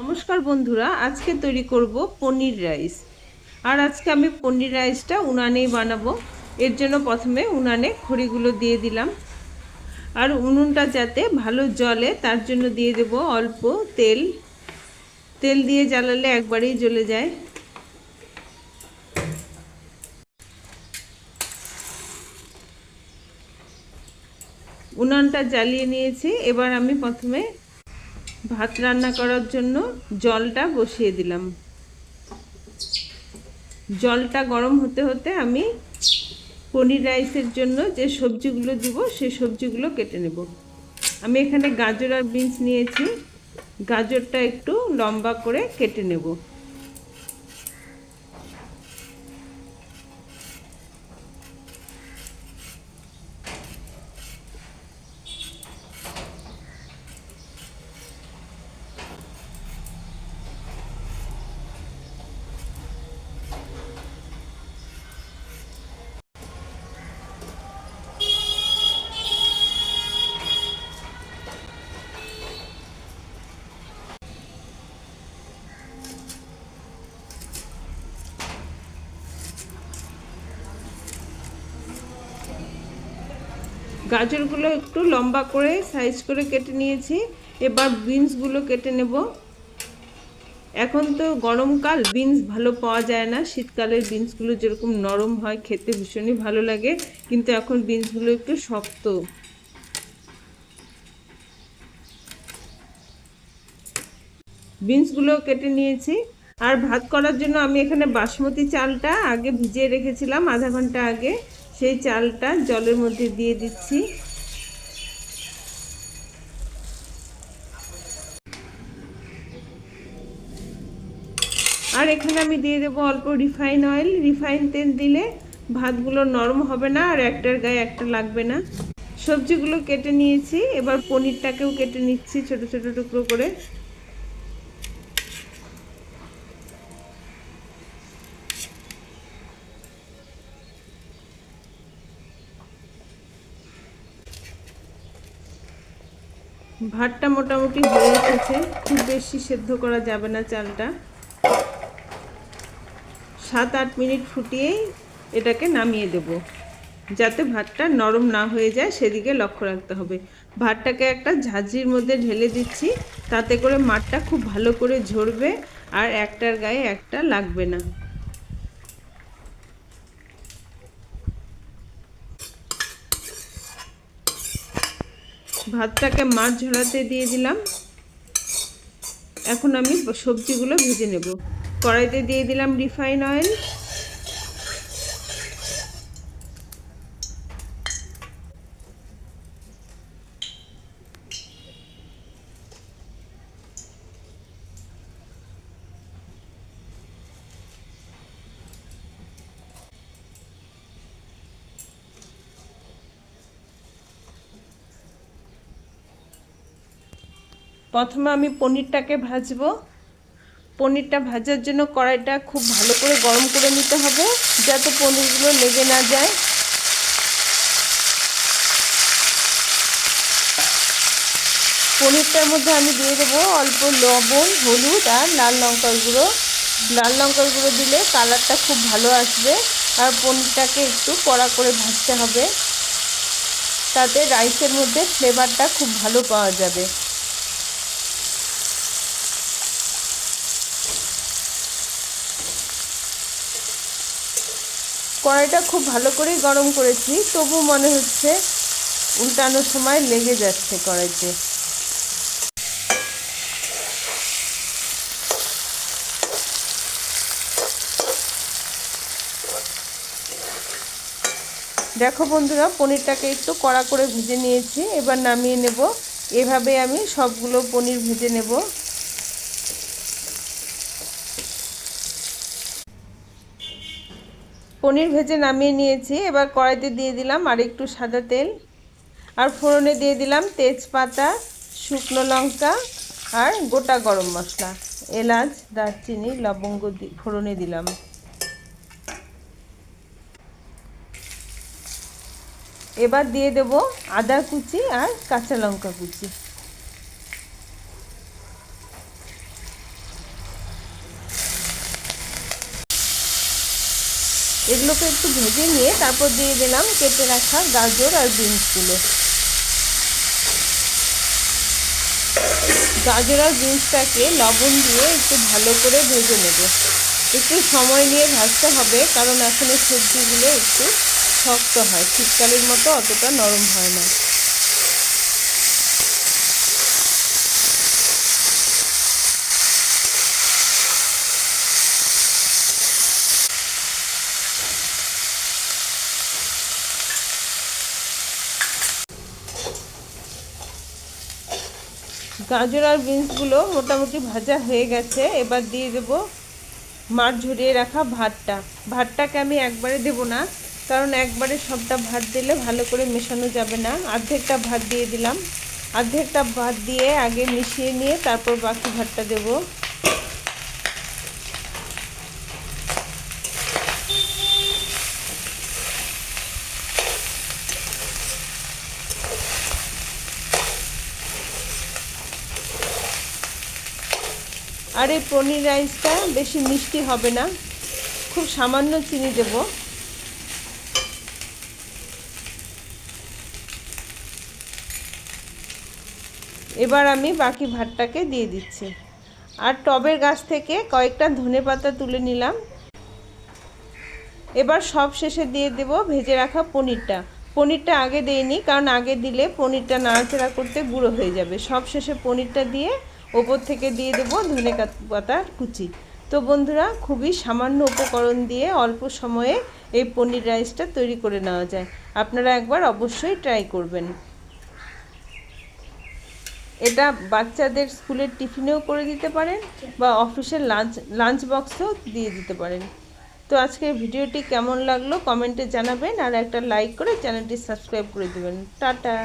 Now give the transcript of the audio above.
নমস্কার বন্ধুরা, আজকে তৈরি করব পনির রাইস। আর আজকে আমি পনির রাইসটা উনানেই বানাবো। এর জন্য প্রথমে উনানে খড়িগুলো দিয়ে দিলাম, আর উনুনটা যাতে ভালো জ্বলে তার জন্য দিয়ে দেব অল্প তেল। তেল দিয়ে জ্বালালে একবারেই জ্বলে যায়। উনানটা জ্বালিয়ে নিয়েছি। এবার আমি প্রথমে ভাত রান্না করার জন্য জলটা বসিয়ে দিলাম। জলটা গরম হতে হতে আমি পনির রাইসের জন্য যে সবজিগুলো দিব সেই সবজিগুলো কেটে নেব। আমি এখানে গাজর আর বিনস নিয়েছি। গাজরটা একটু লম্বা করে কেটে নেব। গাজরগুলো একটু লম্বা করে সাইজ করে কেটে নিয়েছি। এবার বিনসগুলো কেটে নেব। এখন তো গরমকাল, বিনস ভালো পাওয়া যায় না। শীতকালের বিনসগুলো যেরকম নরম হয়, খেতে ভীষণই ভালো লাগে, কিন্তু এখন বিনসগুলো একটু শক্ত। বিনসগুলো কেটে নিয়েছি। আর ভাত করার জন্য আমি এখানে বাসমতি চালটা আগে ভিজিয়ে রেখেছিলাম আধা ঘন্টা আগে। সেই চালটা জলের মধ্যে দিয়ে দিচ্ছি। আর এখানে আমি দিয়ে দেবো অল্প রিফাইন অয়েল। রিফাইন তেল দিলে ভাতগুলো নরম হবে না আর একটার গায়ে একটা লাগবে না। সবজিগুলো কেটে নিয়েছি। এবার পনিরটাকেও কেটে নিচ্ছি ছোট ছোট টুকরো করে। ভাতটা মোটামুটি হয়ে এসেছে, খুব বেশি সেদ্ধ করা যাবে না চালটা। 7-8 মিনিট ফুটিয়েই এটাকে নামিয়ে দেব, যাতে ভাতটা নরম না হয়ে যায় সেদিকে লক্ষ্য রাখতে হবে। ভাতটাকে একটা ঝাঁঝরির মধ্যে ঢেলে দিচ্ছি, তাতে করে মাঠটা খুব ভালো করে ঝরবে আর একটার গায়ে একটা লাগবে না। ভাতটাকে মাছ ঝরাতে দিয়ে দিলাম। এখন আমি সবজিগুলো ভেজে নেব। কড়াইতে দিয়ে দিলাম রিফাইন অয়েল। প্রথমে আমি পনিরটাকে ভাজবো। পনিরটা ভাজার জন্য কড়াইটা খুব ভালো করে গরম করে নিতে হবে, যাতে পনিরগুলো লেগে না যায়। পনিরটার মধ্যে আমি দিয়ে দেবো অল্প লবণ, হলুদ আর লাল লঙ্কার গুঁড়ো। লাল লঙ্কার গুঁড়ো দিলে কালারটা খুব ভালো আসবে। আর পনিরটাকে একটু কড়া করে ভাজতে হবে, তাতে রাইসের মধ্যে ফ্লেভারটা খুব ভালো পাওয়া যাবে। কড়াইটা খুব ভালো করেই গরম করেছি, তবু মনে হচ্ছে উল্টানোর সময় লেগে যাচ্ছে কড়াইতে। দেখো বন্ধুরা, পনিরটাকে একটু কড়া করে ভেজে নিয়েছি। এবার নামিয়ে নেব। এভাবে আমি সবগুলো পনির ভেজে নেব। পনির ভেজে নামিয়ে নিয়েছি। এবার কড়াইতে দিয়ে দিলাম আর একটু সাদা তেল, আর ফোড়নে দিয়ে দিলাম তেজপাতা, শুকনো লঙ্কা আর গোটা গরম মশলা, এলাচ, দারচিনি, লবঙ্গ ফোড়নে দিলাম। এবার দিয়ে দেব আদা কুচি আর কাঁচা লঙ্কা কুচি। এগুলোকে একটু ভেজে নিয়ে তারপর দিয়ে দিলাম কেটে রাখা গাজর আর বিনসগুলো। গাজর আর বিনসটাকে লবণ দিয়ে একটু ভালো করে ভেজে নেব। একটু সময় নিয়ে ভাজতে হবে, কারণ এখন এই সবজিগুলো একটু শক্ত হয়, শীতকালের মতো অতটা নরম হয় না। গাজর আর বিনসগুলো মোটামুটি ভাজা হয়ে গেছে। এবার দিয়ে দেব মাছ ঝরিয়ে রাখা ভাতটা। ভাতটাকে আমি একবারে দেব না, কারণ একবারে সবটা ভাত দিলে ভালো করে মেশানো যাবে না। অর্ধেকটা ভাত দিয়ে দিলাম। অর্ধেকটা ভাত দিয়ে আগে মিশিয়ে নিয়ে তারপর বাকি ভাতটা দেব। আর এই পনির রাইসটা বেশি মিষ্টি হবে না, খুব সামান্য চিনি দেব। এবার আমি বাকি ভাতটাকে দিয়ে দিচ্ছি। আর টবের গাছ থেকে কয়েকটা ধনেপাতা তুলে নিলাম। এবার সব শেষে দিয়ে দেব ভেজে রাখা পনিরটা। পনিরটা আগে দেইনি, কারণ আগে দিলে পনিরটা নাড়াচাড়া করতে গুঁড়ো হয়ে যাবে। সব শেষে পনিরটা দিয়ে ওপর থেকে দিয়ে দেবো ধনেপাতার কুচি। তো বন্ধুরা, খুবই সামান্য উপকরণ দিয়ে অল্প সময়ে এই পনির রাইসটা তৈরি করে নেওয়া যায়। আপনারা একবার অবশ্যই ট্রাই করবেন। এটা বাচ্চাদের স্কুলের টিফিনেও করে দিতে পারেন বা অফিসের লাঞ্চ বক্সেও দিয়ে দিতে পারেন। তো আজকের ভিডিওটি কেমন লাগলো কমেন্টে জানাবেন, আর একটা লাইক করে চ্যানেলটি সাবস্ক্রাইব করে দেবেন। টাটা।